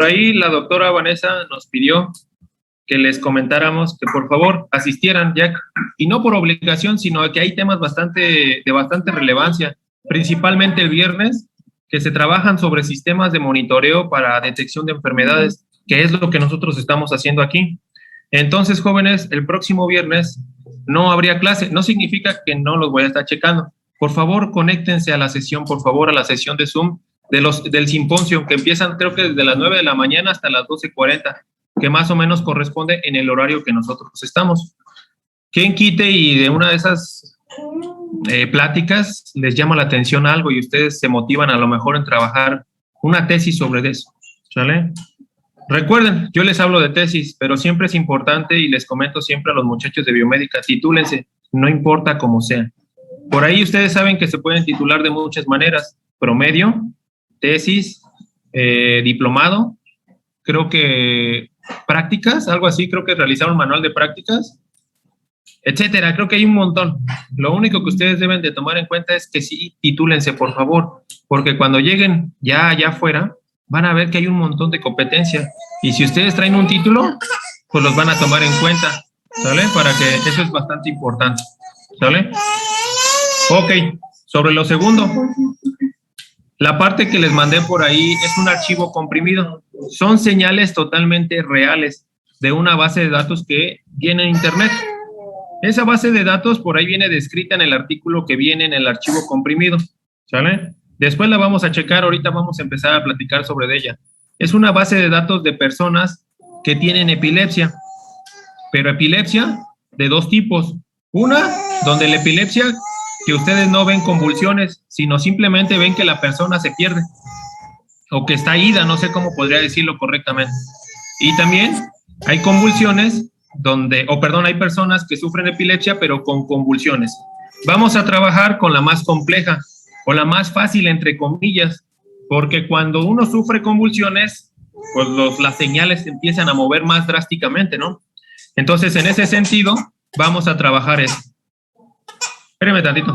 Por ahí la doctora Vanessa nos pidió que les comentáramos que por favor asistieran, ya, y no por obligación, sino que hay temas de bastante relevancia, principalmente el viernes, que se trabajan sobre sistemas de monitoreo para detección de enfermedades, que es lo que nosotros estamos haciendo aquí. Entonces, jóvenes, el próximo viernes no habría clase, no significa que no los voy a estar checando. Por favor, conéctense a la sesión, por favor, a la sesión de Zoom del simposio, que empiezan creo que desde las 9 de la mañana hasta las 12:40, que más o menos corresponde en el horario que nosotros estamos. ¿Quién quite y de una de esas pláticas les llama la atención algo y ustedes se motivan a lo mejor en trabajar una tesis sobre eso? ¿Sale? Recuerden, yo les hablo de tesis, pero siempre es importante y les comento siempre a los muchachos de biomédica, titúlense, no importa cómo sea. Por ahí ustedes saben que se pueden titular de muchas maneras: promedio, tesis, diplomado, creo que prácticas, algo así, creo que realizar un manual de prácticas, etcétera. Creo que hay un montón. Lo único que ustedes deben de tomar en cuenta es que sí, titúlense, por favor, porque cuando lleguen ya allá afuera, van a ver que hay un montón de competencia. Y si ustedes traen un título, pues los van a tomar en cuenta, ¿sale? Para que eso es bastante importante, ¿sale? Ok, sobre lo segundo, la parte que les mandé por ahí es un archivo comprimido. Son señales totalmente reales de una base de datos que viene en Internet. Esa base de datos por ahí viene descrita en el artículo que viene en el archivo comprimido, ¿sale? Después la vamos a checar, ahorita vamos a empezar a platicar sobre ella. Es una base de datos de personas que tienen epilepsia, pero epilepsia de dos tipos. Una, donde la epilepsia, que ustedes no ven convulsiones, sino simplemente ven que la persona se pierde o que está ida, no sé cómo podría decirlo correctamente. Y también hay convulsiones donde, hay personas que sufren epilepsia pero con convulsiones. Vamos a trabajar con la más compleja o la más fácil, entre comillas, porque cuando uno sufre convulsiones, pues las señales se empiezan a mover más drásticamente, ¿no? Entonces, en ese sentido, vamos a trabajar eso. Espérame tantito.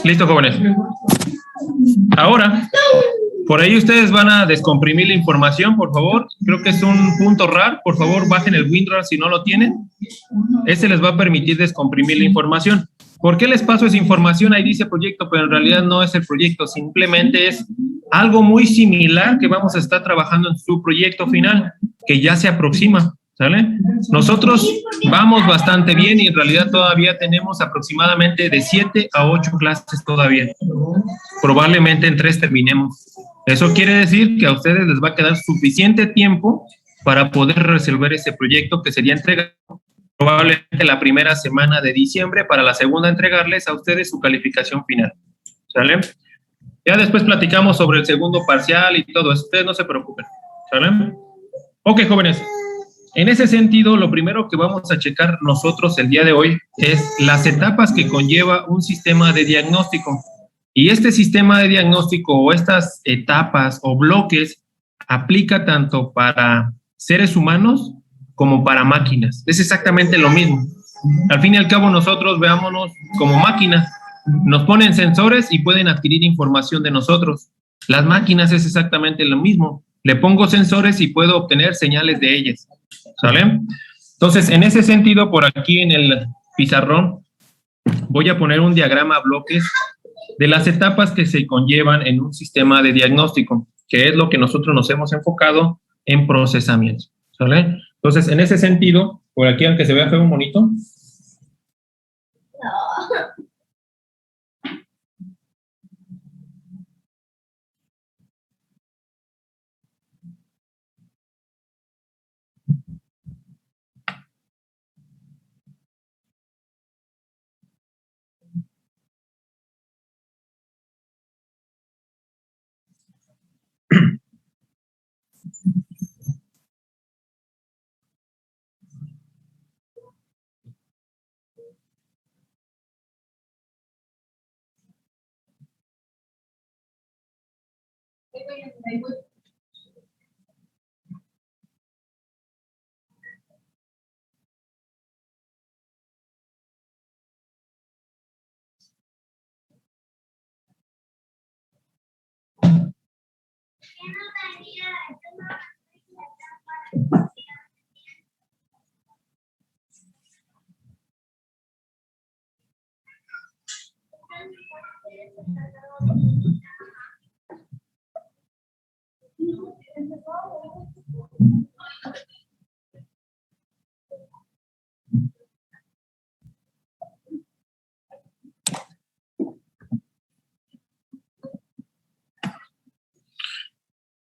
Listo, jóvenes. Ahora, por ahí ustedes van a descomprimir la información, por favor. Creo que es un punto RAR. Por favor, bajen el WinRAR si no lo tienen. Ese les va a permitir descomprimir la información. ¿Por qué les paso esa información? Ahí dice proyecto, pero en realidad no es el proyecto. Simplemente es algo muy similar que vamos a estar trabajando en su proyecto final, que ya se aproxima, ¿sale? Nosotros vamos bastante bien y en realidad todavía tenemos aproximadamente de 7 a 8 clases todavía. Probablemente en 3 terminemos. Eso quiere decir que a ustedes les va a quedar suficiente tiempo para poder resolver ese proyecto, que sería entregado probablemente la primera semana de diciembre, para la segunda entregarles a ustedes su calificación final. ¿Sale? Ya después platicamos sobre el segundo parcial y todo eso. Ustedes no se preocupen. ¿Sale? Ok, jóvenes. En ese sentido, lo primero que vamos a checar nosotros el día de hoy es las etapas que conlleva un sistema de diagnóstico. Y este sistema de diagnóstico o estas etapas o bloques aplica tanto para seres humanos como para máquinas. Es exactamente lo mismo. Al fin y al cabo, nosotros veámonos como máquinas. Nos ponen sensores y pueden adquirir información de nosotros. Las máquinas es exactamente lo mismo. Le pongo sensores y puedo obtener señales de ellas. ¿Sale? Entonces, en ese sentido, por aquí en el pizarrón, voy a poner un diagrama a bloques de las etapas que se conllevan en un sistema de diagnóstico, que es lo que nosotros nos hemos enfocado en procesamiento. ¿Sale? Entonces, en ese sentido, por aquí, aunque se vea feo, bonito.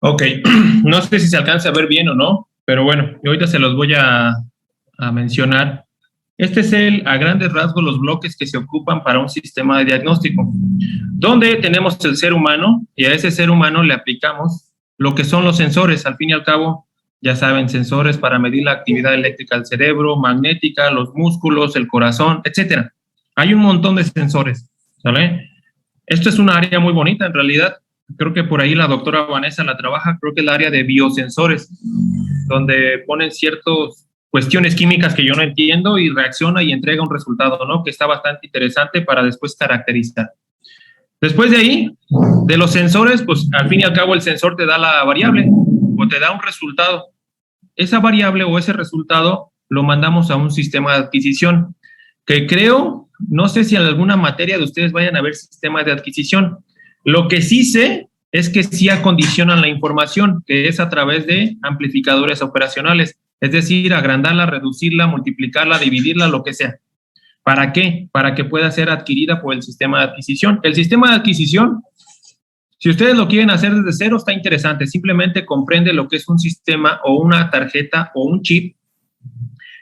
Ok, no sé si se alcanza a ver bien o no, pero bueno, ahorita se los voy a mencionar. Este es a grandes rasgos, los bloques que se ocupan para un sistema de diagnóstico, donde tenemos el ser humano y a ese ser humano le aplicamos lo que son los sensores. Al fin y al cabo, ya saben, sensores para medir la actividad eléctrica del cerebro, magnética, los músculos, el corazón, etcétera. Hay un montón de sensores, ¿sale? Esto es una área muy bonita, en realidad. Creo que por ahí la doctora Vanessa la trabaja, creo que es el área de biosensores, donde ponen ciertas cuestiones químicas que yo no entiendo y reacciona y entrega un resultado, ¿no? Que está bastante interesante para después caracterizar. Después de ahí, de los sensores, pues al fin y al cabo el sensor te da la variable o te da un resultado. Esa variable o ese resultado lo mandamos a un sistema de adquisición, que creo, no sé si en alguna materia de ustedes vayan a ver sistemas de adquisición. Lo que sí sé es que sí acondicionan la información, que es a través de amplificadores operacionales, es decir, agrandarla, reducirla, multiplicarla, dividirla, lo que sea. ¿Para qué? Para que pueda ser adquirida por el sistema de adquisición. El sistema de adquisición, si ustedes lo quieren hacer desde cero, está interesante. Simplemente comprende lo que es un sistema o una tarjeta o un chip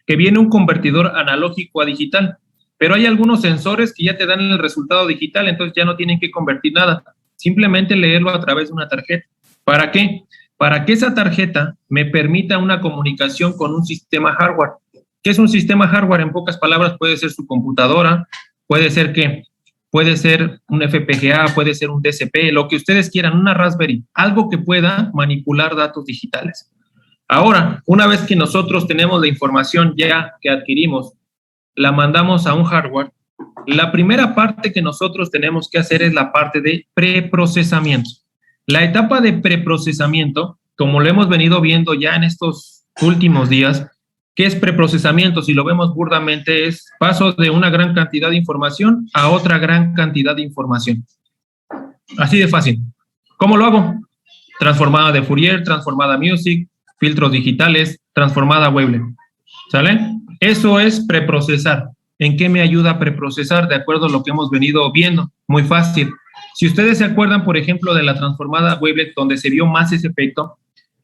que viene un convertidor analógico a digital. Pero hay algunos sensores que ya te dan el resultado digital, entonces ya no tienen que convertir nada. Simplemente leerlo a través de una tarjeta. ¿Para qué? Para que esa tarjeta me permita una comunicación con un sistema hardware. ¿Qué es un sistema hardware? En pocas palabras, puede ser su computadora, puede ser ¿qué? Puede ser un FPGA, puede ser un DCP, lo que ustedes quieran, una Raspberry, algo que pueda manipular datos digitales. Ahora, una vez que nosotros tenemos la información ya que adquirimos, la mandamos a un hardware, la primera parte que nosotros tenemos que hacer es la parte de preprocesamiento. La etapa de preprocesamiento, como lo hemos venido viendo ya en estos últimos días, ¿qué es preprocesamiento? Si lo vemos burdamente, es paso de una gran cantidad de información a otra gran cantidad de información. Así de fácil. ¿Cómo lo hago? Transformada de Fourier, transformada Music, filtros digitales, transformada Wavelet. ¿Sale? Eso es preprocesar. ¿En qué me ayuda a preprocesar? De acuerdo a lo que hemos venido viendo. Muy fácil. Si ustedes se acuerdan, por ejemplo, de la transformada Wavelet, donde se vio más ese efecto,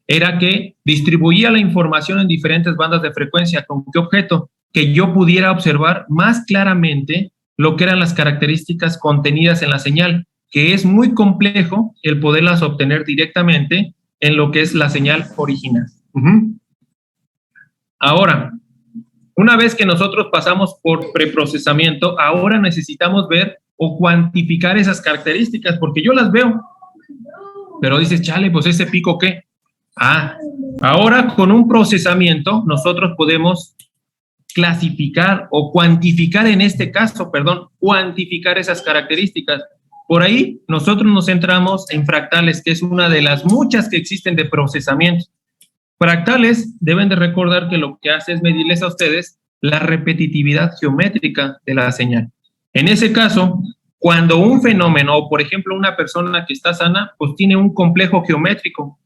era que distribuía la información en diferentes bandas de frecuencia. ¿Con qué objeto? Que yo pudiera observar más claramente lo que eran las características contenidas en la señal, que es muy complejo el poderlas obtener directamente en lo que es la señal original. Ahora, una vez que nosotros pasamos por preprocesamiento, ahora necesitamos ver o cuantificar esas características, porque yo las veo, pero dices, chale, pues ese pico, ¿qué? Ahora con un procesamiento nosotros podemos clasificar o cuantificar en este caso, cuantificar esas características. Por ahí nosotros nos centramos en fractales, que es una de las muchas que existen de procesamiento. Fractales deben de recordar que lo que hace es medirles a ustedes la repetitividad geométrica de la señal. En ese caso, cuando un fenómeno, o por ejemplo una persona que está sana, pues tiene un complejo geométrico,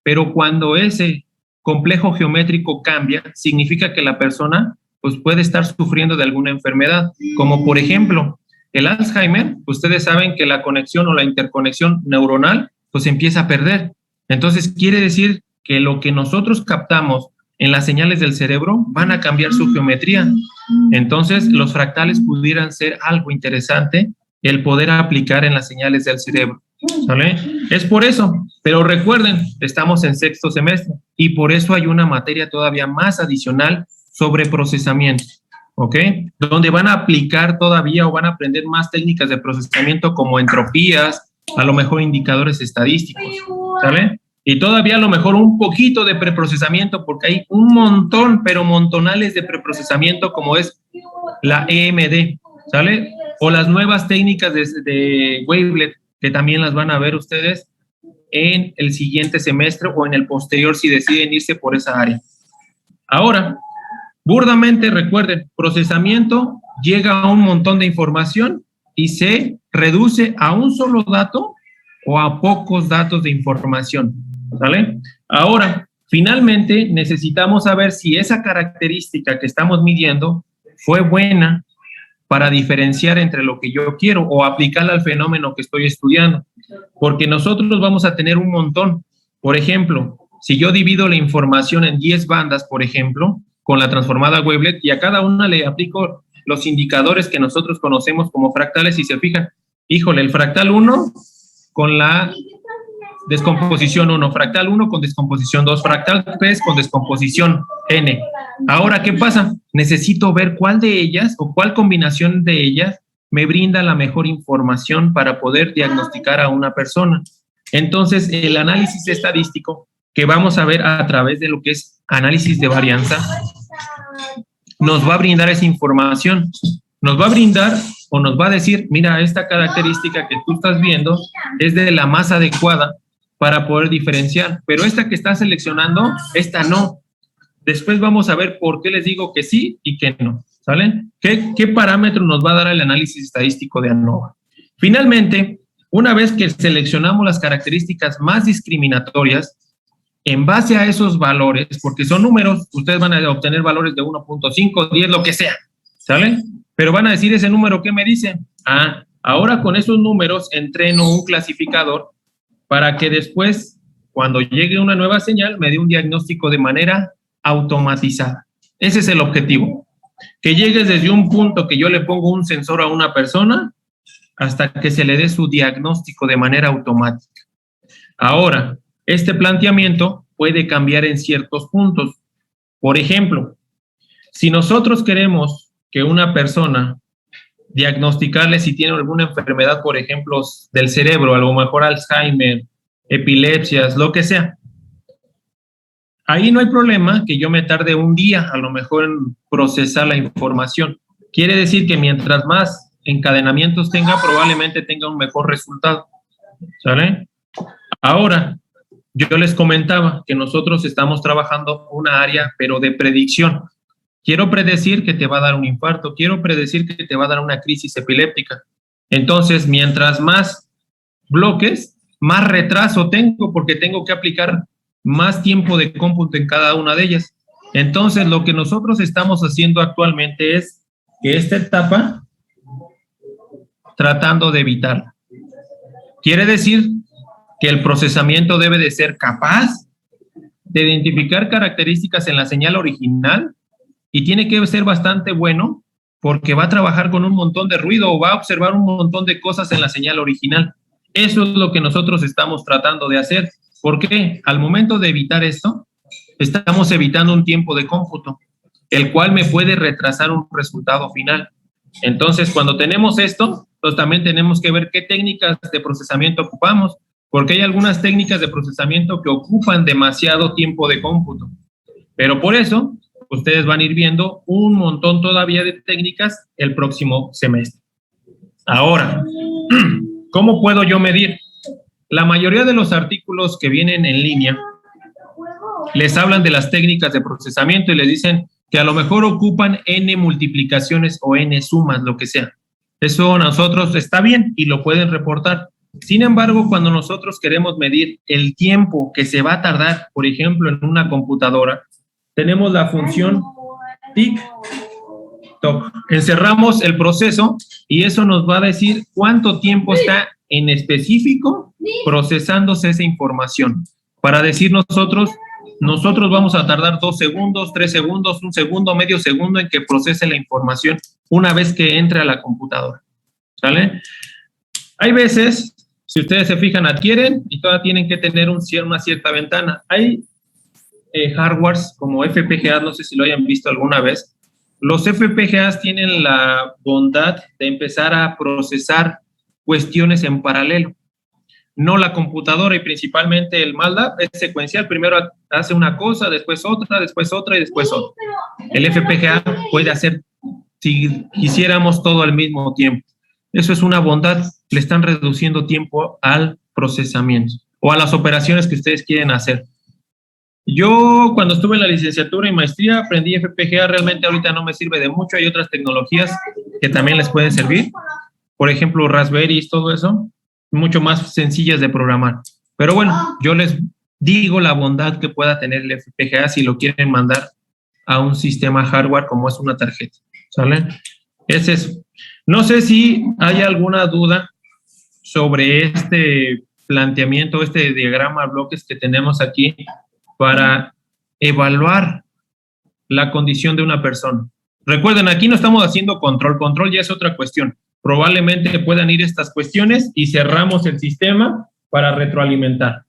pero cuando ese complejo geométrico cambia, significa que la persona pues puede estar sufriendo de alguna enfermedad, como por ejemplo el Alzheimer. Ustedes saben que la conexión o la interconexión neuronal pues empieza a perder. Entonces quiere decir que lo que nosotros captamos en las señales del cerebro van a cambiar su geometría. Entonces los fractales pudieran ser algo interesante el poder aplicar en las señales del cerebro. ¿Sale? Es por eso, pero recuerden, estamos en sexto semestre y por eso hay una materia todavía más adicional sobre procesamiento, ¿ok? Donde van a aplicar todavía o van a aprender más técnicas de procesamiento como entropías, a lo mejor indicadores estadísticos, ¿sale? Y todavía a lo mejor un poquito de preprocesamiento porque hay un montón, pero montonales de preprocesamiento como es la EMD, ¿sale? O las nuevas técnicas de Wavelet, que también las van a ver ustedes en el siguiente semestre o en el posterior si deciden irse por esa área. Ahora, burdamente recuerden, procesamiento llega a un montón de información y se reduce a un solo dato o a pocos datos de información, ¿sale? Ahora, finalmente necesitamos saber si esa característica que estamos midiendo fue buena para diferenciar entre lo que yo quiero o aplicarla al fenómeno que estoy estudiando, porque nosotros vamos a tener un montón. Por ejemplo, si yo divido la información en 10 bandas, por ejemplo, con la transformada wavelet, y a cada una le aplico los indicadores que nosotros conocemos como fractales, y se fijan, híjole, el fractal 1 con la descomposición 1, fractal 1 con descomposición 2, fractal 3 con descomposición n. Ahora, ¿qué pasa? Necesito ver cuál de ellas o cuál combinación de ellas me brinda la mejor información para poder diagnosticar a una persona. Entonces, el análisis estadístico que vamos a ver a través de lo que es análisis de varianza, nos va a brindar esa información. Nos va a brindar o nos va a decir, mira, esta característica que tú estás viendo es de la más adecuada para poder diferenciar, pero esta que estás seleccionando, esta no. Después vamos a ver por qué les digo que sí y que no, ¿sale? ¿Qué parámetro nos va a dar el análisis estadístico de ANOVA? Finalmente, una vez que seleccionamos las características más discriminatorias, en base a esos valores, porque son números, ustedes van a obtener valores de 1.5, 10, lo que sea, ¿sale? Pero van a decir ese número, ¿qué me dice? Ah, ahora con esos números entreno un clasificador para que después, cuando llegue una nueva señal, me dé un diagnóstico de manera automatizada. Ese es el objetivo. Que llegues desde un punto que yo le pongo un sensor a una persona hasta que se le dé su diagnóstico de manera automática. Ahora, este planteamiento puede cambiar en ciertos puntos. Por ejemplo, si nosotros queremos que una persona diagnosticarle si tiene alguna enfermedad, por ejemplo, del cerebro, a lo mejor Alzheimer, epilepsias, lo que sea, ahí no hay problema que yo me tarde un día, a lo mejor, en procesar la información. Quiere decir que mientras más encadenamientos tenga, probablemente tenga un mejor resultado, ¿sale? Ahora, yo les comentaba que nosotros estamos trabajando una área, pero de predicción. Quiero predecir que te va a dar un infarto, quiero predecir que te va a dar una crisis epiléptica. Entonces, mientras más bloques, más retraso tengo, porque tengo que aplicar más tiempo de cómputo en cada una de ellas. Entonces, lo que nosotros estamos haciendo actualmente es que esta etapa, tratando de evitarla. Quiere decir que el procesamiento debe de ser capaz de identificar características en la señal original y tiene que ser bastante bueno porque va a trabajar con un montón de ruido o va a observar un montón de cosas en la señal original. Eso es lo que nosotros estamos tratando de hacer. ¿Por qué? Al momento de evitar esto, estamos evitando un tiempo de cómputo, el cual me puede retrasar un resultado final. Entonces, cuando tenemos esto, pues también tenemos que ver qué técnicas de procesamiento ocupamos, porque hay algunas técnicas de procesamiento que ocupan demasiado tiempo de cómputo. Pero por eso, ustedes van a ir viendo un montón todavía de técnicas el próximo semestre. Ahora, ¿cómo puedo yo medir? La mayoría de los artículos que vienen en línea les hablan de las técnicas de procesamiento y les dicen que a lo mejor ocupan n multiplicaciones o n sumas, lo que sea. Eso a nosotros está bien y lo pueden reportar. Sin embargo, cuando nosotros queremos medir el tiempo que se va a tardar, por ejemplo, en una computadora, tenemos la función tick-tock. Encerramos el proceso y eso nos va a decir cuánto tiempo está en específico procesándose esa información. Para decir nosotros vamos a tardar 2 segundos, 3 segundos, 1 segundo, medio segundo en que procese la información una vez que entre a la computadora. ¿Sale? Hay veces, si ustedes se fijan, adquieren y todavía tienen que tener una cierta ventana. Hay hardwares como FPGA, no sé si lo hayan visto alguna vez. Los FPGAs tienen la bondad de empezar a procesar cuestiones en paralelo. No la computadora y principalmente el MATLAB es secuencial. Primero hace una cosa, después otra y después otra. El FPGA puede hacer, si quisiéramos, todo al mismo tiempo. Eso es una bondad. Le están reduciendo tiempo al procesamiento o a las operaciones que ustedes quieren hacer. Yo, cuando estuve en la licenciatura y maestría, aprendí FPGA. Realmente ahorita no me sirve de mucho. Hay otras tecnologías que también les pueden servir. Por ejemplo, Raspberry, todo eso, mucho más sencillas de programar. Pero bueno, yo les digo la bondad que pueda tener el FPGA si lo quieren mandar a un sistema hardware como es una tarjeta. ¿Sale? Es eso. No sé si hay alguna duda sobre este planteamiento, este diagrama bloques que tenemos aquí para evaluar la condición de una persona. Recuerden, aquí no estamos haciendo control. Control ya es otra cuestión. Probablemente puedan ir estas cuestiones y cerramos el sistema para retroalimentar.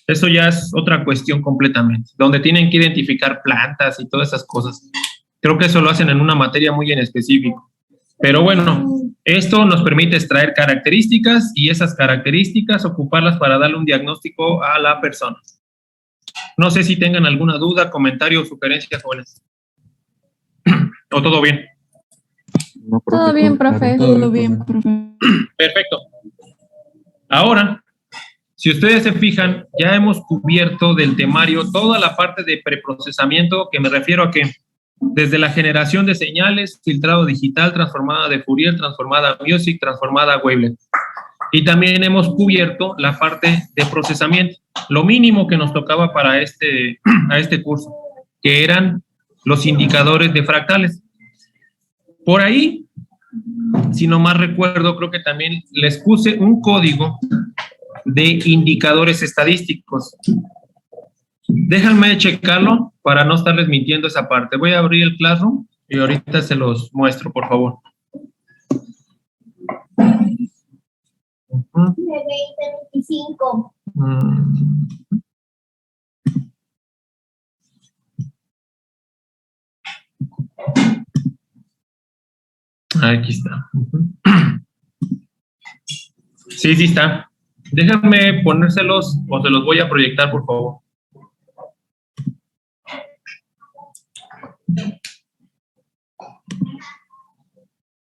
Eso ya es otra cuestión completamente, donde tienen que identificar plantas y todas esas cosas. Creo que eso lo hacen en una materia muy en específico. Pero bueno, esto nos permite extraer características y esas características ocuparlas para darle un diagnóstico a la persona. No sé si tengan alguna duda, comentario o sugerencia, jóvenes. ¿O todo bien? No, profe, todo bien, profe. Todo bien, profe. Perfecto. Ahora, si ustedes se fijan, ya hemos cubierto del temario toda la parte de preprocesamiento, que me refiero a que desde la generación de señales, filtrado digital, transformada de Fourier, transformada Music, transformada Wavelet. Y también hemos cubierto la parte de procesamiento, lo mínimo que nos tocaba para a este curso, que eran los indicadores de fractales. Por ahí, si no más recuerdo, creo que también les puse un código de indicadores estadísticos. Déjenme checarlo para no estarles mintiendo esa parte. Voy a abrir el Classroom y ahorita se los muestro, por favor. De 2025. Aquí está. Sí está. Déjame ponérselos o se los voy a proyectar, por favor.